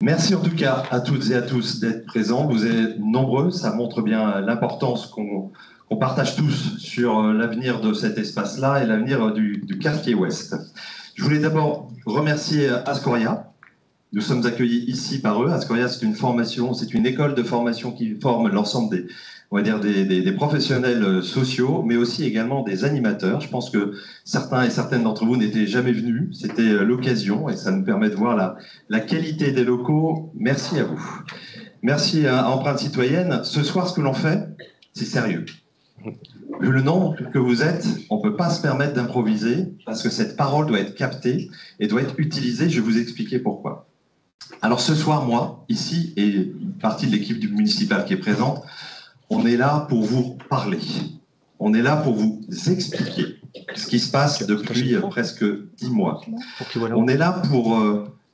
Merci en tout cas à toutes et à tous d'être présents. Vous êtes nombreux, ça montre bien l'importance qu'on partage tous sur l'avenir de cet espace-là et l'avenir du quartier Ouest. Je voulais d'abord remercier Ascoria. Nous sommes accueillis ici par eux. Ascoria, c'est une formation, c'est une école de formation qui forme l'ensemble des, on va dire des professionnels sociaux, mais aussi également des animateurs. Je pense que certains et certaines d'entre vous n'étaient jamais venus. C'était l'occasion et ça nous permet de voir la qualité des locaux. Merci à vous. Merci à Empreinte Citoyenne. Ce soir, ce que l'on fait, c'est sérieux. Vu le nombre que vous êtes, on ne peut pas se permettre d'improviser parce que cette parole doit être captée et doit être utilisée. Je vais vous expliquer pourquoi. Alors ce soir, moi, ici, et une partie de l'équipe du municipal qui est présente, on est là pour vous parler. On est là pour vous expliquer ce qui se passe depuis presque 10 mois. On est là pour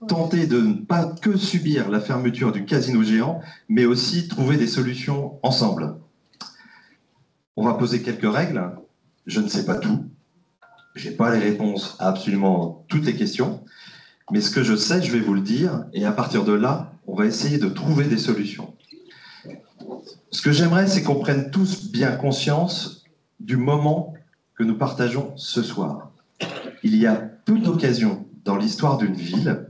tenter de ne pas que subir la fermeture du casino géant, mais aussi trouver des solutions ensemble. On va poser quelques règles. Je ne sais pas tout. Je n'ai pas les réponses à absolument toutes les questions. Mais ce que je sais, je vais vous le dire. Et à partir de là, on va essayer de trouver des solutions. Ce que j'aimerais, c'est qu'on prenne tous bien conscience du moment que nous partageons ce soir. Il y a peu d'occasions dans l'histoire d'une ville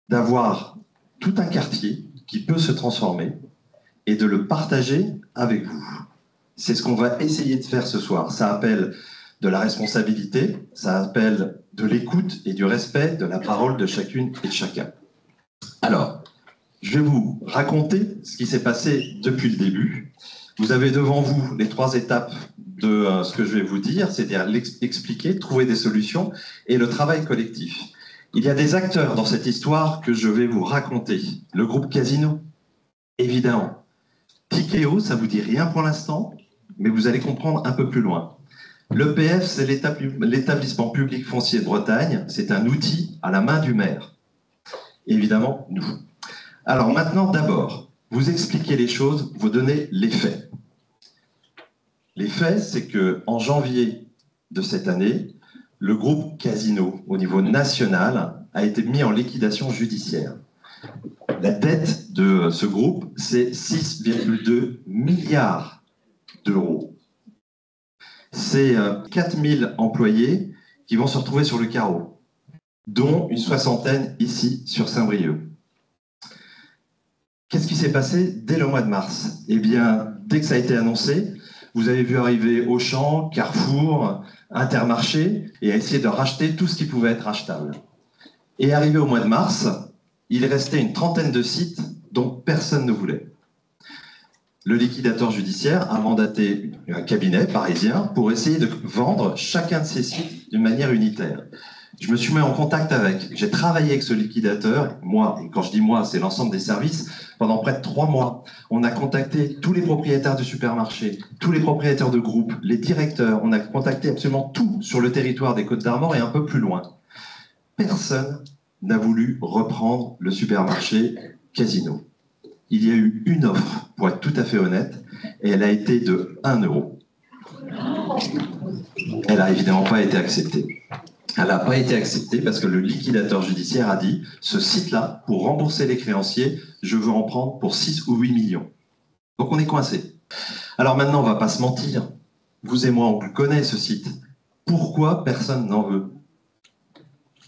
d'avoir tout un quartier qui peut se transformer et de le partager avec vous. C'est ce qu'on va essayer de faire ce soir. Ça appelle de la responsabilité, ça appelle de l'écoute et du respect de la parole de chacune et de chacun. Alors, je vais vous raconter ce qui s'est passé depuis le début. Vous avez devant vous les 3 étapes de ce que je vais vous dire, c'est-à-dire l'expliquer, trouver des solutions et le travail collectif. Il y a des acteurs dans cette histoire que je vais vous raconter. Le groupe Casino, évidemment. Tikeo, ça vous dit rien pour l'instant, mais vous allez comprendre un peu plus loin. L'EPF, c'est l'établissement public foncier de Bretagne. C'est un outil à la main du maire. Et évidemment, nous. Alors maintenant, d'abord, vous expliquez les choses, vous donnez les faits. Les faits, c'est qu'en janvier de cette année, le groupe Casino, au niveau national, a été mis en liquidation judiciaire. La dette de ce groupe, c'est 6,2 milliards d'euros. C'est 4000 employés qui vont se retrouver sur le carreau, dont une soixantaine ici sur Saint-Brieuc. Qu'est-ce qui s'est passé dès le mois de mars? Eh bien, dès que ça a été annoncé, vous avez vu arriver Auchan, Carrefour, Intermarché, et à essayer de racheter tout ce qui pouvait être achetable. Et arrivé au mois de mars, il restait une trentaine de sites dont personne ne voulait. Le liquidateur judiciaire a mandaté un cabinet parisien pour essayer de vendre chacun de ces sites d'une manière unitaire. Je me suis mis en contact avec, j'ai travaillé avec ce liquidateur, moi, et quand je dis moi, c'est l'ensemble des services, pendant près de 3 mois. On a contacté tous les propriétaires de supermarchés, tous les propriétaires de groupes, les directeurs, on a contacté absolument tout sur le territoire des Côtes-d'Armor et un peu plus loin. Personne n'a voulu reprendre le supermarché Casino. Il y a eu une offre, pour être tout à fait honnête, et elle a été de 1 euro. Elle n'a évidemment pas été acceptée. Elle n'a pas été acceptée parce que le liquidateur judiciaire a dit « ce site-là, pour rembourser les créanciers, je veux en prendre pour 6 ou 8 millions ». Donc on est coincé. Alors maintenant, on ne va pas se mentir. Vous et moi, on connaît ce site. Pourquoi personne n'en veut?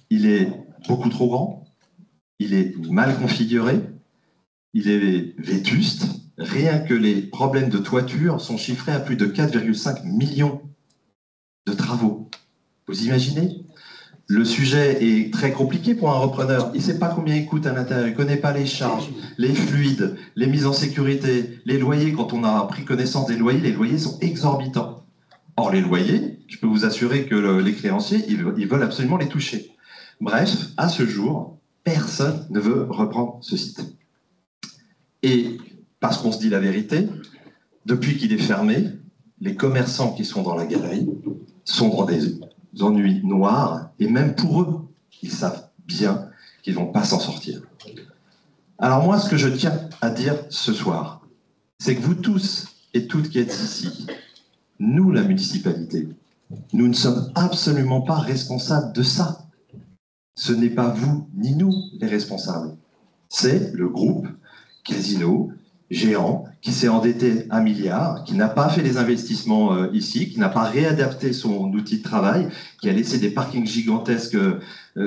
Il est beaucoup trop grand, il est mal configuré, il est vétuste. Rien que les problèmes de toiture sont chiffrés à plus de 4,5 millions de travaux. Vous imaginez? Le sujet est très compliqué pour un repreneur. Il ne sait pas combien il coûte à l'intérieur, il ne connaît pas les charges, les fluides, les mises en sécurité, les loyers. Quand on a pris connaissance des loyers, les loyers sont exorbitants. Or, les loyers, je peux vous assurer que les créanciers, ils veulent absolument les toucher. Bref, à ce jour, personne ne veut reprendre ce site. Et parce qu'on se dit la vérité, depuis qu'il est fermé, les commerçants qui sont dans la galerie sont dans des ennuis noirs, et même pour eux, ils savent bien qu'ils ne vont pas s'en sortir. Alors moi, ce que je tiens à dire ce soir, c'est que vous tous et toutes qui êtes ici, nous, la municipalité, nous ne sommes absolument pas responsables de ça. Ce n'est pas vous ni nous les responsables. C'est le groupe Casino, géant, qui s'est endetté 1 milliard, qui n'a pas fait les investissements ici, qui n'a pas réadapté son outil de travail, qui a laissé des parkings gigantesques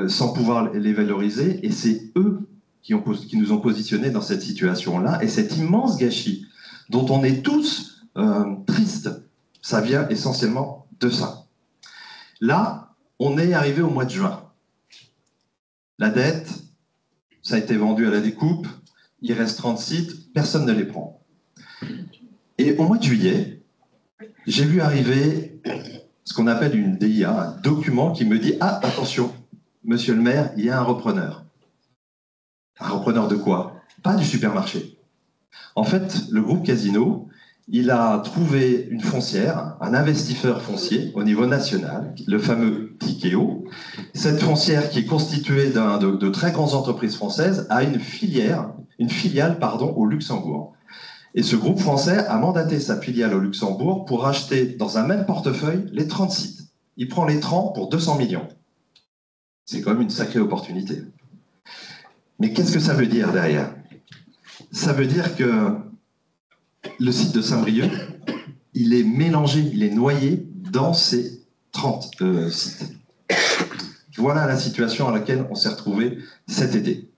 sans pouvoir les valoriser, et c'est eux qui nous ont positionnés dans cette situation-là, et cet immense gâchis dont on est tous tristes, ça vient essentiellement de ça. Là, on est arrivé au mois de juin. La dette, ça a été vendu à la découpe, il reste 30 sites, personne ne les prend. Et au mois de juillet, j'ai vu arriver ce qu'on appelle une DIA, un document qui me dit « Ah, attention, monsieur le maire, il y a un repreneur. » Un repreneur de quoi? Pas du supermarché. En fait, le groupe Casino, il a trouvé une foncière, un investisseur foncier au niveau national, le fameux Tikeo. Cette foncière qui est constituée de très grandes entreprises françaises a une filiale au Luxembourg. Et ce groupe français a mandaté sa filiale au Luxembourg pour acheter dans un même portefeuille les 30 sites. Il prend les 30 pour 200 millions. C'est quand même une sacrée opportunité. Mais qu'est-ce que ça veut dire derrière? Ça veut dire que le site de Saint-Brieuc, il est mélangé, il est noyé dans ces 30 sites. Voilà la situation à laquelle on s'est retrouvé cet été.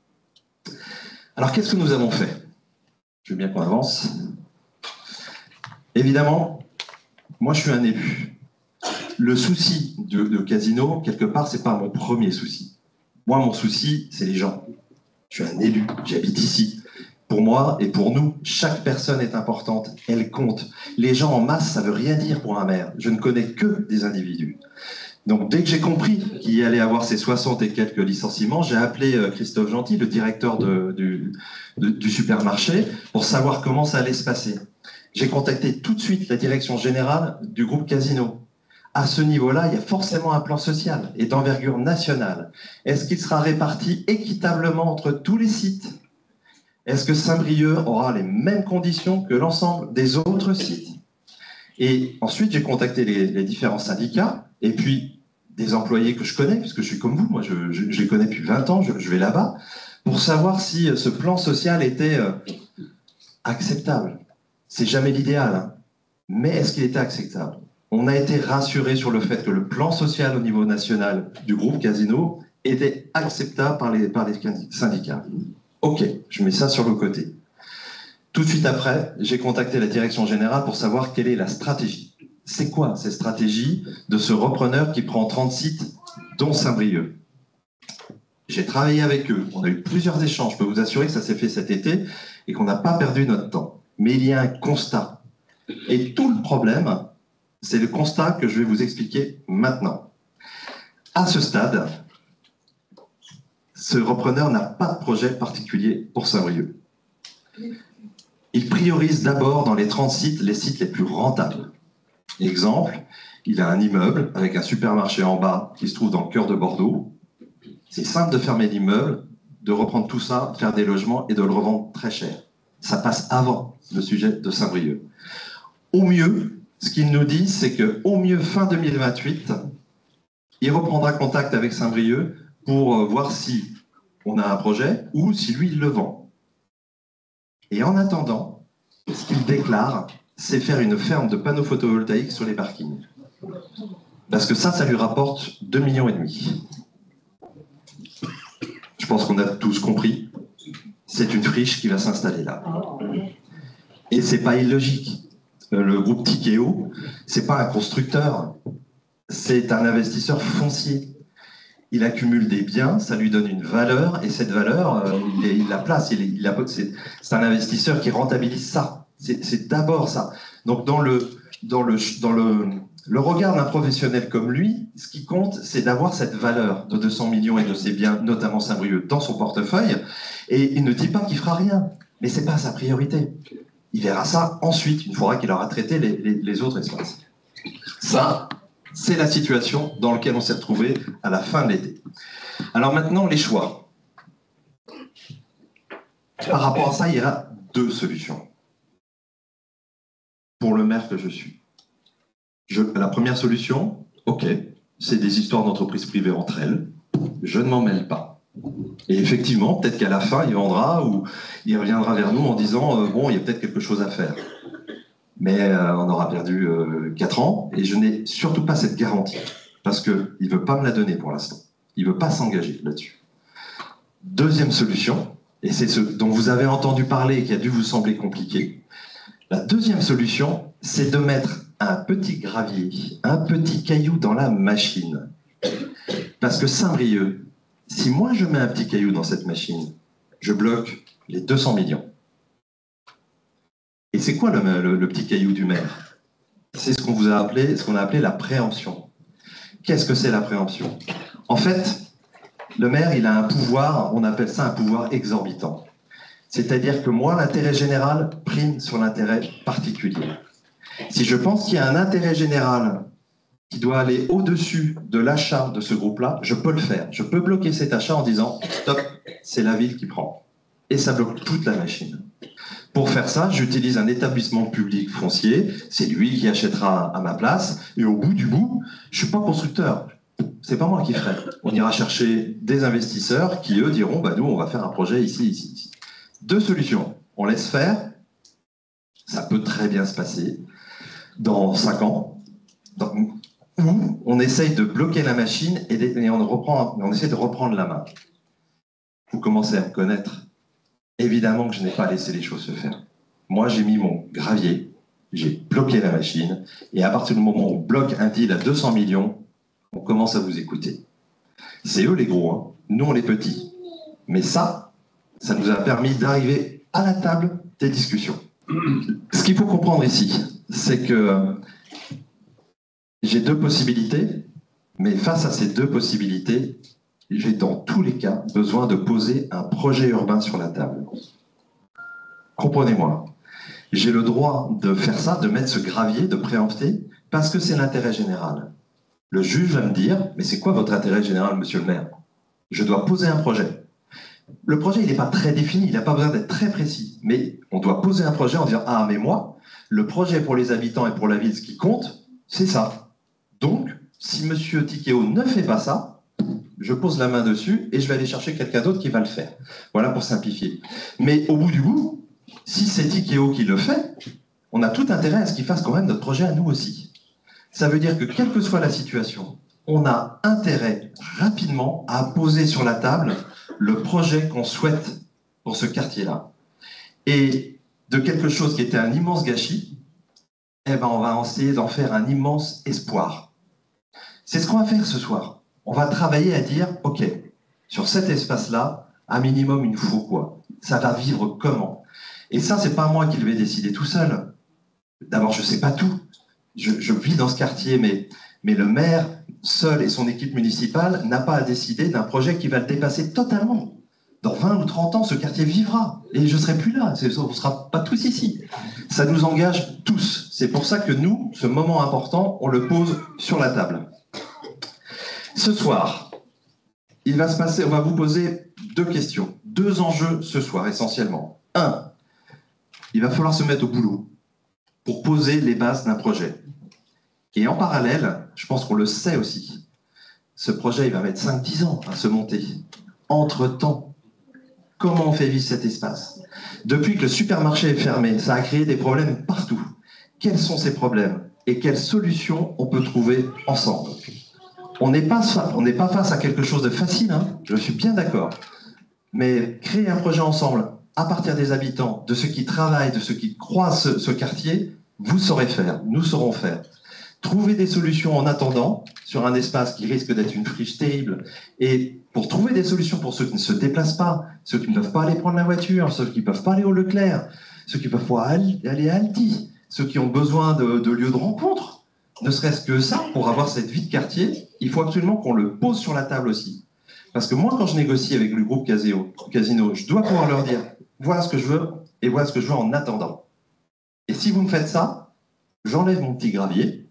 Alors, qu'est-ce que nous avons fait? Je veux bien qu'on avance. Évidemment, moi, je suis un élu. Le souci de Casino, quelque part, c'est pas mon premier souci. Moi, mon souci, c'est les gens. Je suis un élu, j'habite ici. Pour moi et pour nous, chaque personne est importante, elle compte. Les gens en masse, ça veut rien dire pour un maire. Je ne connais que des individus. Donc, dès que j'ai compris qu'il y allait avoir ces 60 et quelques licenciements, j'ai appelé Christophe Gentil, le directeur du supermarché, pour savoir comment ça allait se passer. J'ai contacté tout de suite la direction générale du groupe Casino. À ce niveau-là, il y a forcément un plan social et d'envergure nationale. Est-ce qu'il sera réparti équitablement entre tous les sites? Est-ce que Saint-Brieuc aura les mêmes conditions que l'ensemble des autres sites? Et ensuite, j'ai contacté les différents syndicats et puis des employés que je connais, puisque je suis comme vous, moi je les connais depuis 20 ans, je vais là-bas, pour savoir si ce plan social était acceptable. C'est jamais l'idéal, hein, mais est-ce qu'il était acceptable? On a été rassuré sur le fait que le plan social au niveau national du groupe Casino était acceptable par les syndicats. Ok, je mets ça sur le côté. Tout de suite après, j'ai contacté la direction générale pour savoir quelle est la stratégie. C'est quoi cette stratégie de ce repreneur qui prend 30 sites, dont Saint-Brieuc? J'ai travaillé avec eux, on a eu plusieurs échanges, je peux vous assurer que ça s'est fait cet été et qu'on n'a pas perdu notre temps. Mais il y a un constat. Et tout le problème, c'est le constat que je vais vous expliquer maintenant. À ce stade, ce repreneur n'a pas de projet particulier pour Saint-Brieuc. Il priorise d'abord dans les 30 sites les sites les plus rentables. Exemple, il a un immeuble avec un supermarché en bas qui se trouve dans le cœur de Bordeaux. C'est simple de fermer l'immeuble, de reprendre tout ça, de faire des logements et de le revendre très cher. Ça passe avant le sujet de Saint-Brieuc. Au mieux, ce qu'il nous dit, c'est qu'au mieux, fin 2028, il reprendra contact avec Saint-Brieuc pour voir si on a un projet ou si lui, il le vend. Et en attendant, ce qu'il déclare, c'est faire une ferme de panneaux photovoltaïques sur les parkings. Parce que ça lui rapporte 2,5 millions. Je pense qu'on a tous compris. C'est une friche qui va s'installer là. Et c'est pas illogique. Le groupe Tikeo, c'est pas un constructeur, c'est un investisseur foncier. Il accumule des biens, ça lui donne une valeur, et cette valeur, il la place. C'est un investisseur qui rentabilise ça. C'est d'abord ça. Donc dans le regard d'un professionnel comme lui, ce qui compte, c'est d'avoir cette valeur de 200 millions et de ses biens, notamment Saint-Brieuc, dans son portefeuille. Et il ne dit pas qu'il fera rien, mais c'est pas sa priorité. Il verra ça ensuite, une fois qu'il aura traité les autres espaces. Ça, c'est la situation dans laquelle on s'est retrouvé à la fin de l'été. Alors maintenant, les choix. Par rapport à ça, il y a 2 solutions. Pour le maire que je suis. La première solution, ok, c'est des histoires d'entreprises privées entre elles. Je ne m'en mêle pas. Et effectivement, peut-être qu'à la fin, il vendra ou il reviendra vers nous en disant bon, il y a peut-être quelque chose à faire. Mais on aura perdu 4 ans et je n'ai surtout pas cette garantie parce qu'il ne veut pas me la donner pour l'instant. Il ne veut pas s'engager là-dessus. Deuxième solution, et c'est ce dont vous avez entendu parler et qui a dû vous sembler compliqué, la deuxième solution, c'est de mettre un petit gravier, un petit caillou dans la machine. Parce que Saint-Brieuc, si moi je mets un petit caillou dans cette machine, je bloque les 200 millions. Et c'est quoi le petit caillou du maire? C'est ce qu'on vous a appelé, ce qu'on a appelé la préemption. Qu'est-ce que c'est la préemption? En fait, le maire, il a un pouvoir, on appelle ça un pouvoir exorbitant. C'est-à-dire que moi, l'intérêt général prime sur l'intérêt particulier. Si je pense qu'il y a un intérêt général qui doit aller au-dessus de l'achat de ce groupe-là, je peux le faire. Je peux bloquer cet achat en disant « Stop, c'est la ville qui prend ». Et ça bloque toute la machine. Pour faire ça, j'utilise un établissement public foncier, c'est lui qui achètera à ma place, et au bout du bout, je ne suis pas constructeur. C'est pas moi qui ferai. On ira chercher des investisseurs qui, eux, diront bah, « Nous, on va faire un projet ici, ici, ici ». Deux solutions. On laisse faire, ça peut très bien se passer, dans 5 ans, où on essaye de bloquer la machine et on essaie de reprendre la main. Vous commencez à me connaître. Évidemment que je n'ai pas laissé les choses se faire. Moi, j'ai mis mon gravier, j'ai bloqué la machine, et à partir du moment où on bloque un deal à 200 millions, on commence à vous écouter. C'est eux les gros, hein. Nous on les petits. Mais ça nous a permis d'arriver à la table des discussions. Ce qu'il faut comprendre ici, c'est que j'ai 2 possibilités, mais face à ces 2 possibilités, j'ai dans tous les cas besoin de poser un projet urbain sur la table. Comprenez-moi, j'ai le droit de faire ça, de mettre ce gravier, de préempter, parce que c'est l'intérêt général. Le juge va me dire, mais c'est quoi votre intérêt général, monsieur le maire? Je dois poser un projet. Le projet, il n'est pas très défini, il n'a pas besoin d'être très précis, mais on doit poser un projet en disant, ah, mais moi, le projet pour les habitants et pour la ville, ce qui compte, c'est ça. Donc, si monsieur Tikeo ne fait pas ça, je pose la main dessus et je vais aller chercher quelqu'un d'autre qui va le faire. Voilà pour simplifier. Mais au bout du bout, si c'est Tikeo qui le fait, on a tout intérêt à ce qu'il fasse quand même notre projet à nous aussi. Ça veut dire que quelle que soit la situation, on a intérêt rapidement à poser sur la table le projet qu'on souhaite pour ce quartier-là. Et de quelque chose qui était un immense gâchis, eh ben on va essayer d'en faire un immense espoir. C'est ce qu'on va faire ce soir. On va travailler à dire, ok, sur cet espace-là, un minimum, il nous faut quoi? Ça va vivre comment? Et ça, c'est pas moi qui le vais décider tout seul. D'abord, je sais pas tout. Je vis dans ce quartier, mais le maire, seul et son équipe municipale, n'a pas à décider d'un projet qui va le dépasser totalement. Dans 20 ou 30 ans, ce quartier vivra. Et je ne serai plus là. On ne sera pas tous ici. Ça nous engage tous. C'est pour ça que nous, ce moment important, on le pose sur la table. Ce soir, il va se passer, on va vous poser 2 questions. 2 enjeux ce soir, essentiellement. 1, il va falloir se mettre au boulot pour poser les bases d'un projet. Et en parallèle, je pense qu'on le sait aussi, ce projet, il va mettre 5-10 ans à se monter. Entre-temps, comment on fait vivre cet espace? Depuis que le supermarché est fermé, ça a créé des problèmes partout. Quels sont ces problèmes? Et quelles solutions on peut trouver ensemble? On n'est pas face à quelque chose de facile, hein, je suis bien d'accord. Mais créer un projet ensemble, à partir des habitants, de ceux qui travaillent, de ceux qui croisent ce quartier, vous saurez faire, nous saurons faire. Trouver des solutions en attendant, sur un espace qui risque d'être une friche terrible, et pour trouver des solutions pour ceux qui ne se déplacent pas, ceux qui ne peuvent pas aller prendre la voiture, ceux qui ne peuvent pas aller au Leclerc, ceux qui ne peuvent pas aller à Aldi, ceux qui ont besoin de lieux de rencontre. Ne serait-ce que ça, pour avoir cette vie de quartier, il faut absolument qu'on le pose sur la table aussi. Parce que moi, quand je négocie avec le groupe Casino, je dois pouvoir leur dire « voilà ce que je veux et voilà ce que je veux en attendant ». Et si vous me faites ça, j'enlève mon petit gravier,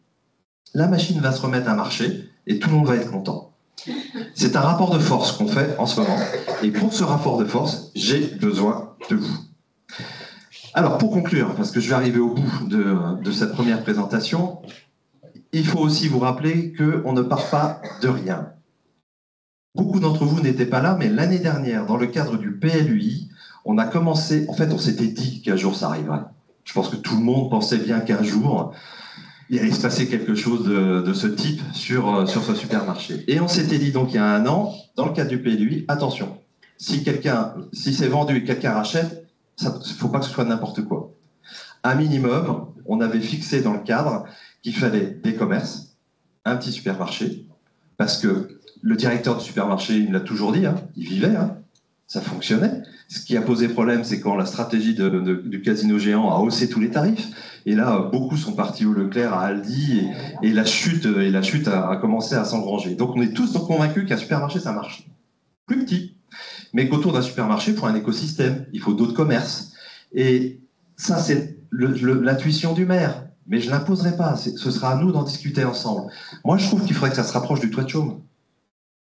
la machine va se remettre à marcher et tout le monde va être content. C'est un rapport de force qu'on fait en ce moment. Et pour ce rapport de force, j'ai besoin de vous. Alors, pour conclure, parce que je vais arriver au bout de cette première présentation, il faut aussi vous rappeler qu'on ne part pas de rien. beaucoup d'entre vous n'étaient pas là, mais l'année dernière, dans le cadre du PLUI, on a commencé, en fait, on s'était dit qu'un jour ça arriverait. Je pense que tout le monde pensait bien qu'un jour, il allait se passer quelque chose de ce type sur ce supermarché. Et on s'était dit donc il y a un an, dans le cadre du PLUI, attention, si c'est vendu et quelqu'un rachète, il ne faut pas que ce soit n'importe quoi. Un minimum, on avait fixé dans le cadre qu'il fallait des commerces, un petit supermarché, parce que le directeur du supermarché, il me l'a toujours dit, hein, il vivait, hein, ça fonctionnait. Ce qui a posé problème, c'est quand la stratégie du casino géant a haussé tous les tarifs. Et là, beaucoup sont partis au Leclerc, à Aldi, et la chute a commencé à s'engranger. Donc on est tous convaincus qu'un supermarché, ça marche. Plus petit, mais qu'autour d'un supermarché, il faut un écosystème, il faut d'autres commerces. Et ça, c'est l'intuition du maire. Mais je ne l'imposerai pas, ce sera à nous d'en discuter ensemble. Moi, je trouve qu'il faudrait que ça se rapproche du toit de chaume.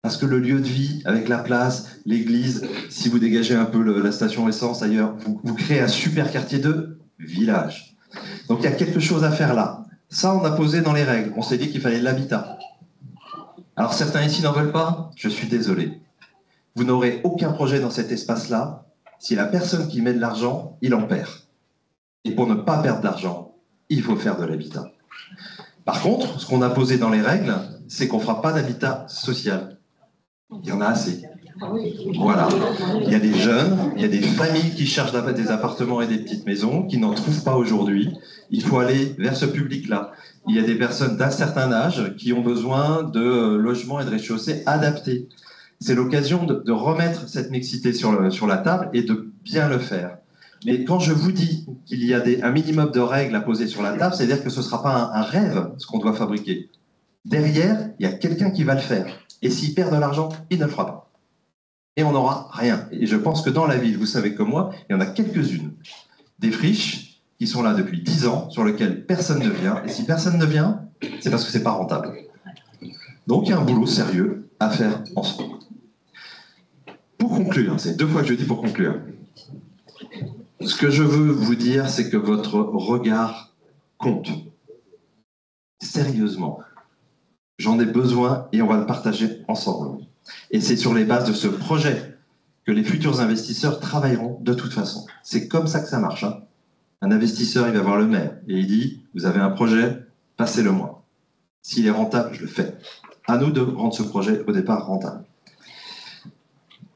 Parce que le lieu de vie, avec la place, l'église, si vous dégagez un peu la station essence ailleurs, vous créez un super quartier de village. Donc il y a quelque chose à faire là. Ça, on a posé dans les règles. On s'est dit qu'il fallait de l'habitat. Alors certains ici n'en veulent pas, je suis désolé. Vous n'aurez aucun projet dans cet espace-là si la personne qui met de l'argent, il en perd. Et pour ne pas perdre d'argent, il faut faire de l'habitat. Par contre, ce qu'on a posé dans les règles, c'est qu'on ne fera pas d'habitat social. Il y en a assez. Voilà. Il y a des jeunes, il y a des familles qui cherchent des appartements et des petites maisons, qui n'en trouvent pas aujourd'hui. Il faut aller vers ce public-là. Il y a des personnes d'un certain âge qui ont besoin de logements et de rez-de-chaussée adaptés. C'est l'occasion de remettre cette mixité sur la table et de bien le faire. Mais quand je vous dis qu'il y a un minimum de règles à poser sur la table, c'est-à-dire que ce ne sera pas un rêve, ce qu'on doit fabriquer. Derrière, il y a quelqu'un qui va le faire. Et s'il perd de l'argent, il ne le fera pas. Et on n'aura rien. Et je pense que dans la ville, vous savez comme moi, il y en a quelques-unes. Des friches qui sont là depuis 10 ans, sur lesquelles personne ne vient. Et si personne ne vient, c'est parce que ce n'est pas rentable. Donc il y a un boulot sérieux à faire ensemble. Pour conclure, c'est 2 fois que je dis pour conclure. Ce que je veux vous dire, c'est que votre regard compte. Sérieusement. J'en ai besoin et on va le partager ensemble. Et c'est sur les bases de ce projet que les futurs investisseurs travailleront de toute façon. C'est comme ça que ça marche. Hein. Un investisseur, il va voir le maire et il dit « Vous avez un projet, passez-le-moi. S'il est rentable, je le fais. » À nous de rendre ce projet au départ rentable.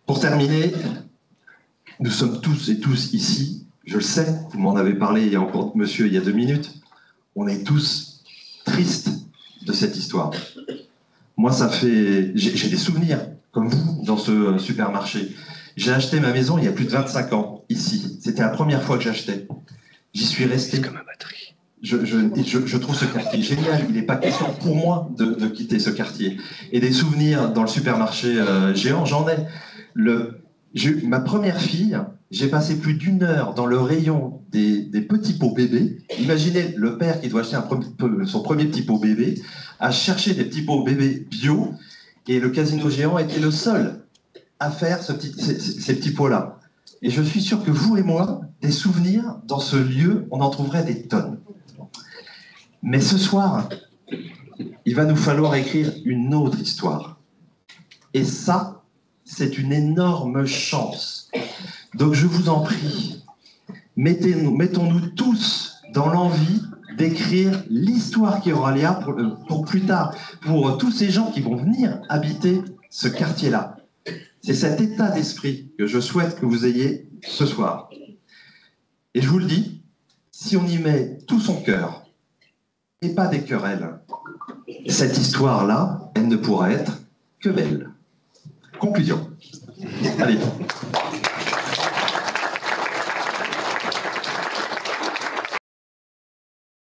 Pour terminer, nous sommes tous et tous ici, je le sais, vous m'en avez parlé il y a encore monsieur il y a 2 minutes, on est tous tristes de cette histoire. Moi, j'ai des souvenirs, comme vous, dans ce supermarché. J'ai acheté ma maison il y a plus de 25 ans, ici. C'était la première fois que j'achetais. J'y suis resté. C'est comme ma batterie. Je trouve ce quartier génial. Il n'est pas question pour moi de quitter ce quartier. Et des souvenirs dans le supermarché géant, j'en ai. Ma première fille, j'ai passé plus d'1 heure dans le rayon des petits pots bébés. Imaginez le père qui doit acheter son premier petit pot bébé, à chercher des petits pots bébés bio, et le casino géant était le seul à faire ces petits pots-là. Et je suis sûr que vous et moi, des souvenirs dans ce lieu, on en trouverait des tonnes. Mais ce soir, il va nous falloir écrire une autre histoire. Et ça, c'est une énorme chance. Donc je vous en prie, mettons-nous tous dans l'envie d'écrire l'histoire qui aura lieu pour plus tard, pour tous ces gens qui vont venir habiter ce quartier-là. C'est cet état d'esprit que je souhaite que vous ayez ce soir. Et je vous le dis, si on y met tout son cœur, et pas des querelles, cette histoire-là, elle ne pourra être que belle. Conclusion. Allez.